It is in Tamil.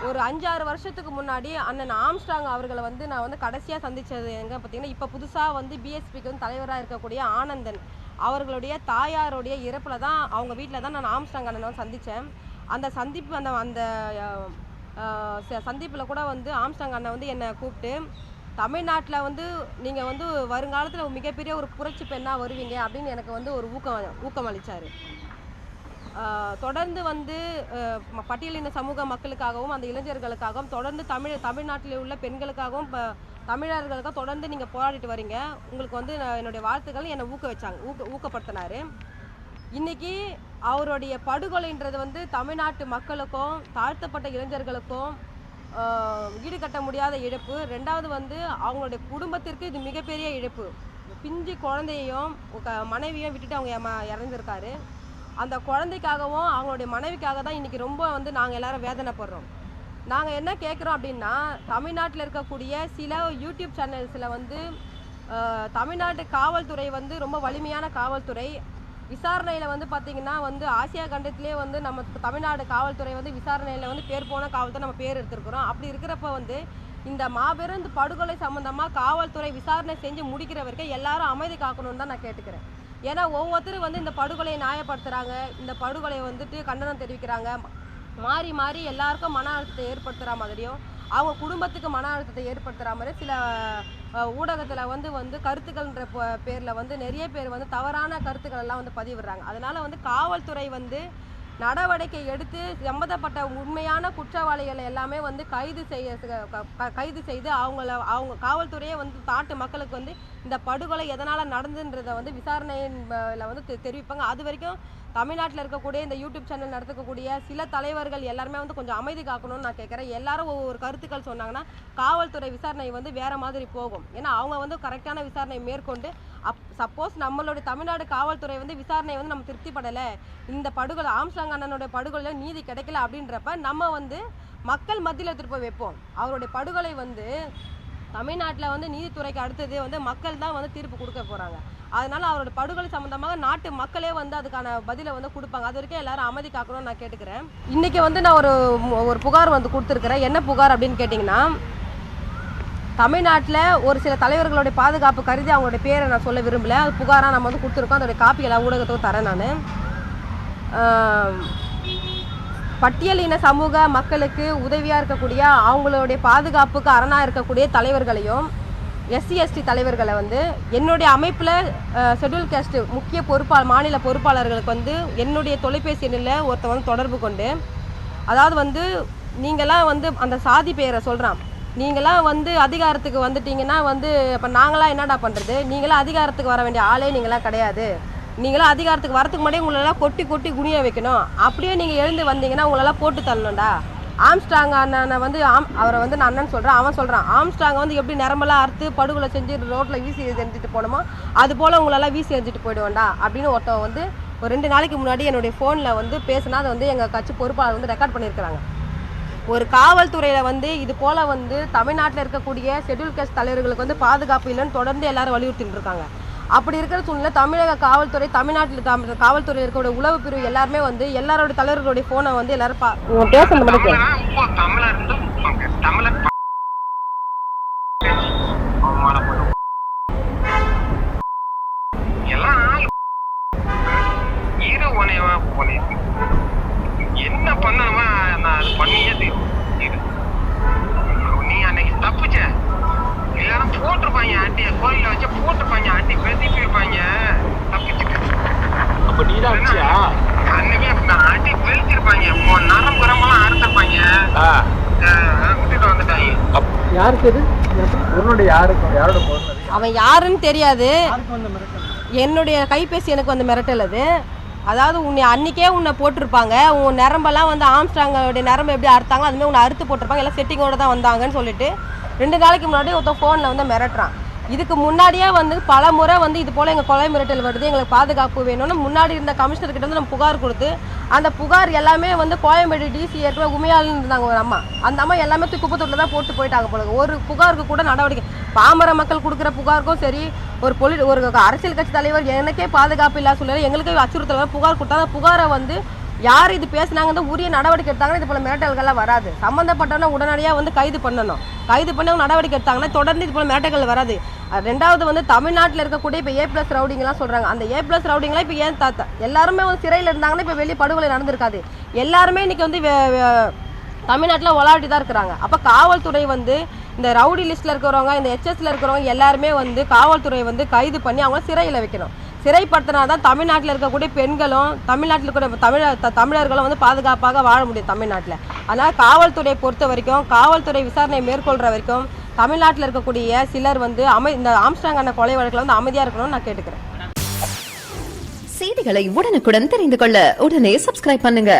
ஒரு 5-6 வருஷத்துக்கு முன்னாடி அண்ணன் ஆம்ஸ்ட்ராங் அவர்களை வந்து நான் வந்து கடைசியாக சந்தித்தது எங்கே பார்த்தீங்கன்னா, இப்போ புதுசாக வந்து பிஎஸ்பிக்கு வந்து தலைவராக இருக்கக்கூடிய ஆனந்தன் அவர்களுடைய தாயாருடைய இறப்பில் தான் அவங்க வீட்டில் தான் நான் ஆம்ஸ்ட்ராங் அண்ணனை வந்து சந்தித்தேன். அந்த சந்திப்பு அந்த சந்திப்பில் கூட வந்து ஆம்ஸ்ட்ராங் அண்ணன் வந்து என்னை கூப்பிட்டு, தமிழ்நாட்டில் வந்து நீங்கள் வந்து வருங்காலத்தில் மிகப்பெரிய ஒரு புரட்சி பெண்ணாக வருவீங்க அப்படின்னு எனக்கு வந்து ஒரு ஊக்கம் அளித்தார். தொடர்ந்து வந்து பட்டியலின சமூக மக்களுக்காகவும் அந்த இளைஞர்களுக்காகவும் தொடர்ந்து தமிழ்நாட்டில் உள்ள பெண்களுக்காகவும் தமிழர்களுக்காக தொடர்ந்து நீங்கள் போராடிட்டு வரீங்க. உங்களுக்கு வந்து என்னுடைய வாழ்த்துக்கள் என்னை ஊக்கப்படுத்தினார். இன்றைக்கி அவருடைய படுகொலைன்றது வந்து தமிழ்நாட்டு மக்களுக்கும் தாழ்த்தப்பட்ட இளைஞர்களுக்கும் ஈடுகட்ட முடியாத இழப்பு. ரெண்டாவது வந்து அவங்களுடைய குடும்பத்திற்கு இது மிகப்பெரிய இழப்பு. பிஞ்சு குழந்தையையும் மனைவியும் விட்டுட்டு அவங்க இறந்துருக்காரு. அந்த குழந்தைக்காகவும் அவங்களுடைய மனைவிக்காக தான் இன்றைக்கி ரொம்ப வந்து நாங்கள் எல்லோரும் வேதனைப்படுறோம். நாங்கள் என்ன கேட்குறோம் அப்படின்னா, தமிழ்நாட்டில் இருக்கக்கூடிய சில யூடியூப் சேனல்ஸில் வந்து தமிழ்நாட்டு காவல்துறை வந்து ரொம்ப வலிமையான காவல்துறை. விசாரணையில் வந்து பார்த்திங்கன்னா வந்து ஆசியா கண்டத்திலே வந்து நம்ம தமிழ்நாடு காவல்துறை வந்து விசாரணையில் வந்து பேர் போன காவல்துறை நம்ம பேர் எடுத்துருக்குறோம். அப்படி இருக்கிறப்ப வந்து இந்த மாபெரும் படுகொலை சம்மந்தமாக காவல்துறை விசாரணை செஞ்சு முடிக்கிற வரைக்கும் எல்லாரும் அமைதி காக்கணும்னு தான் நான் கேட்டுக்கிறேன். ஏன்னா ஒவ்வொருத்தரும் வந்து இந்த படுகொலையை நியாயப்படுத்துகிறாங்க, இந்த படுகொலையை வந்துட்டு கண்டனம் தெரிவிக்கிறாங்க. மாறி மாறி எல்லாருக்கும் மன அழுத்தத்தை ஏற்படுத்துகிற மாதிரியும் அவங்க குடும்பத்துக்கு மன அழுத்தத்தை ஏற்படுத்துகிற மாதிரி சில ஊடகத்தில் வந்து கருத்துக்கள்ன்ற பேரில் வந்து நிறைய பேர் வந்து தவறான கருத்துக்கள் எல்லாம் வந்து பதிவிடுறாங்க. அதனால் வந்து காவல்துறை வந்து நடவடிக்கை எடுத்து சம்பந்தப்பட்ட உண்மையான குற்றவாளிகளை எல்லாமே வந்து கைது செய்து அவங்க காவல்துறையே வந்து நாட்டு மக்களுக்கு வந்து இந்த படுகொலை எதனால் நடந்துன்றதை வந்து விசாரணையில் வந்து தெரிவிப்பாங்க. அது வரைக்கும் தமிழ்நாட்டில் இருக்கக்கூடிய இந்த யூடியூப் சேனல் நடத்தக்கூடிய சில தலைவர்கள் எல்லாருமே வந்து கொஞ்சம் அமைதி காக்கணும்னு நான் கேட்குறேன். எல்லாரும் ஒவ்வொரு கருத்துக்கள் சொன்னாங்கன்னா காவல்துறை விசாரணை வந்து வேறு மாதிரி போகும். ஏன்னா அவங்க வந்து கரெக்டான விசாரணை மேற்கொண்டு சப்போஸ் நம்மளுடைய தமிழ்நாடு காவல்துறை வந்து விசாரணை வந்து நம்ம திருப்திப்படலை, இந்த படுகொலை ஆம்ஸ்ட்ராங் அண்ணனுடைய படுகொலையில் நீதி கிடைக்கல அப்படின்றப்ப நம்ம வந்து மக்கள் மத்தியில் எடுத்துகிட்டு போய் வைப்போம். அவருடைய படுகொலை வந்து தமிழ்நாட்டில் வந்து நீதித்துறைக்கு அடுத்தது வந்து மக்கள் தான் வந்து தீர்ப்பு கொடுக்க போகிறாங்க. அதனால் அவரோட படுகொலை சம்மந்தமாக நாட்டு மக்களே வந்து அதுக்கான பதிலை வந்து கொடுப்பாங்க. அது வரைக்கும் எல்லாரும் அமைதி காக்கணும்னு நான் கேட்டுக்கிறேன். இன்றைக்கி வந்து நான் ஒரு புகார் வந்து கொடுத்துருக்குறேன். என்ன புகார் அப்படின்னு கேட்டிங்கன்னா, தமிழ்நாட்டில் ஒரு சில தலைவர்களுடைய பாதுகாப்பு கருதி அவங்களுடைய பேரை நான் சொல்ல விரும்பலை. அது புகாராக நம்ம வந்து கொடுத்துருக்கோம். அதோடைய காப்பி எல்லா ஊடகத்துக்கும் தரேன். நான் பட்டியலின சமூக மக்களுக்கு உதவியாக இருக்கக்கூடிய அவங்களுடைய பாதுகாப்புக்கு அரணாக இருக்கக்கூடிய தலைவர்களையும் SC/ST தலைவர்களை வந்து என்னுடைய அமைப்பில் ஷெட்யூல் காஸ்ட் முக்கிய மாநில பொறுப்பாளர்களுக்கு வந்து என்னுடைய தொலைபேசி எண்ணில் ஒருத்தர் வந்து தொடர்பு கொண்டு, அதாவது வந்து நீங்களாம் வந்து அந்த சாதி பெயரை சொல்கிறான், நீங்களாம் வந்து அதிகாரத்துக்கு வந்துட்டீங்கன்னா வந்து இப்போ நாங்களாம் என்னடா பண்ணுறது, நீங்களாம் அதிகாரத்துக்கு வர வேண்டிய ஆளே நீங்களாம் கிடையாது, நீங்களாம் அதிகாரத்துக்கு வரத்துக்கு முன்னாடி உங்களெல்லாம் கொட்டி குனிய வைக்கணும், அப்படியே நீங்கள் எழுந்து வந்தீங்கன்னா உங்களெல்லாம் போட்டு தள்ளணும்டா. ஆம்ஸ்ட்ராங் அண்ணனை வந்து அவரை வந்து நான் அண்ணன் சொல்கிறேன், அவன் சொல்கிறான் ஆம்ஸ்ட்ராங் வந்து எப்படி நரம்பெல்லாம் அறுத்து படுகொலை செஞ்சு ரோட்டில் வீசி எரிஞ்சிட்டு போனோமோ அது போல் உங்களெல்லாம் வீசி எரிஞ்சிட்டு போயிடுவோண்டா அப்படின்னு ஒருத்தன் வந்து ஒரு 2 நாளைக்கு முன்னாடி என்னுடைய ஃபோனில் வந்து பேசினா அதை வந்து எங்கள் கட்சி பொறுப்பாளர் வந்து ரெக்கார்ட் பண்ணியிருக்கிறாங்க. ஒரு காவல்துறையில் வந்து இது போல் வந்து தமிழ்நாட்டில் இருக்கக்கூடிய ஷெட்யூல் காஸ்ட் தலைவர்களுக்கு வந்து பாதுகாப்பு இல்லைன்னு தொடர்ந்து எல்லாரும் வலியுறுத்திட்டு இருக்காங்க. அப்படி இருக்கிற சூழ்நிலை தமிழக காவல்துறை, தமிழ்நாட்டில் காவல்துறையில் இருக்கக்கூடிய உளவு பிரிவு எல்லாருமே வந்து எல்லாரோட தலைவர்களுடைய ஃபோனை வந்து எல்லாரும் பேசுறது மட்டும் என்ன பண்ணணுமா நான் அது பண்ணியே நீ அன்னைக்கு தப்புச்ச இல்லைன்னா போட்டிருப்பாங்க அட்டிய கோயில வச்சு போட்டிருப்பாங்க அட்டி பெருத்தி போயிருப்பாங்க தப்பிச்சுட்டு. அப்ப நீதான் அன்னைக்கு அட்டி பெருத்திருப்பாங்க, நரம் குரம்பெல்லாம் அறுத்திருப்பாங்க, விட்டுட்டு வந்துட்டாங்க. யாருக்கு இது யாரோட அவன் யாருன்னு தெரியாது. என்னுடைய கைபேசி எனக்கு வந்து மிரட்டல் அது. அதாவது அன்றைக்கே உன்னை போட்டிருப்பாங்க, உன் நரம்பெல்லாம் வந்து ஆம்ஸ்ட்ராங்கோடைய நரம்பு எப்படி அறுத்தாங்களோ அதுமாதிரி உன்னை அறுத்து போட்டிருப்பாங்க, எல்லாம் செட்டிங்கோடு தான் வந்தாங்கன்னு சொல்லிட்டு 2 நாளைக்கு முன்னாடி ஒருத்தன் ஃபோனில் வந்து மிரட்டுறான். இதுக்கு முன்னாடியே வந்து பல முறை வந்து இது போல் எங்கள் கொலை மிரட்டல் வருது, எங்களுக்கு பாதுகாப்பு வேணும்னு முன்னாடி இருந்த கமிஷனர்கிட்ட வந்து நம்ம புகார் கொடுத்து அந்த புகார் எல்லாமே வந்து கோயம்பேடு டிசி ஏற்கனவே உமையாளுன்னு இருந்தாங்க ஒரு அம்மா, அந்த அம்மா எல்லாமே குப்பத்தொட்டில் தான் போட்டு போயிட்டாங்க போல. ஒரு புகாருக்கு கூட நடவடிக்கை, பாமர மக்கள் கொடுக்குற புகாருக்கும் சரி, ஒரு அரசியல் கட்சி தலைவர் எனக்கே பாதுகாப்பு இல்லாத சூழ்நிலை எங்களுக்கே அச்சுறுத்தல் புகார் கொடுத்தா அந்த புகாரை வந்து யார் இது பேசுனாங்க உரிய நடவடிக்கை எடுத்தாங்கன்னா இது போல மிரட்டல்கள்லாம் வராது. சம்மந்தப்பட்டவன உடனடியாக வந்து கைது பண்ணணும். கைது பண்ணி அவங்க நடவடிக்கை எடுத்தாங்கன்னா தொடர்ந்து இது போல மிரட்டல்கள் வராது. ரெண்டாவது வந்து தமிழ்நாட்டில் இருக்கக்கூடிய இப்போ A+ ரவுடிங்கெல்லாம் சொல்கிறாங்க. அந்த A+ ரவுடிங்கெல்லாம் இப்போ ஏன் எல்லாருமே வந்து சிறையில் இருந்தாங்கன்னா இப்போ வெளியே படுகொலை நடந்திருக்காது. எல்லாருமே இன்னைக்கு வந்து தமிழ்நாட்டில் உலாவிட்டு தான் இருக்கிறாங்க. அப்போ காவல்துறை வந்து இந்த ரவுடி லிஸ்ட்டில் இருக்கிறவங்க, இந்த HSல இருக்கிறவங்க எல்லாருமே வந்து காவல்துறை வந்து கைது பண்ணி அவங்க சிறையில் வைக்கணும். சிறைப்படுத்தினா தான் தமிழ்நாட்டில் இருக்கக்கூடிய பெண்களும் தமிழ்நாட்டில் இருக்கிற தமிழர்களும் வந்து பாதுகாப்பாக வாழ முடியும் தமிழ்நாட்டில். அதனால் காவல்துறையை பொறுத்த வரைக்கும், காவல்துறை விசாரணை மேற்கொள்கிற வரைக்கும் தமிழ்நாட்டில் இருக்கக்கூடிய சிலர் வந்து இந்த ஆம்ஸ்ட்ராங் அண்ணன் கொலை வழக்கில் வந்து அமைதியாக இருக்கணும்னு நான் கேட்டுக்கிறேன். செய்திகளை உடனுக்குடன் தெரிந்து கொள்ள உடனே சப்ஸ்கிரைப் பண்ணுங்க.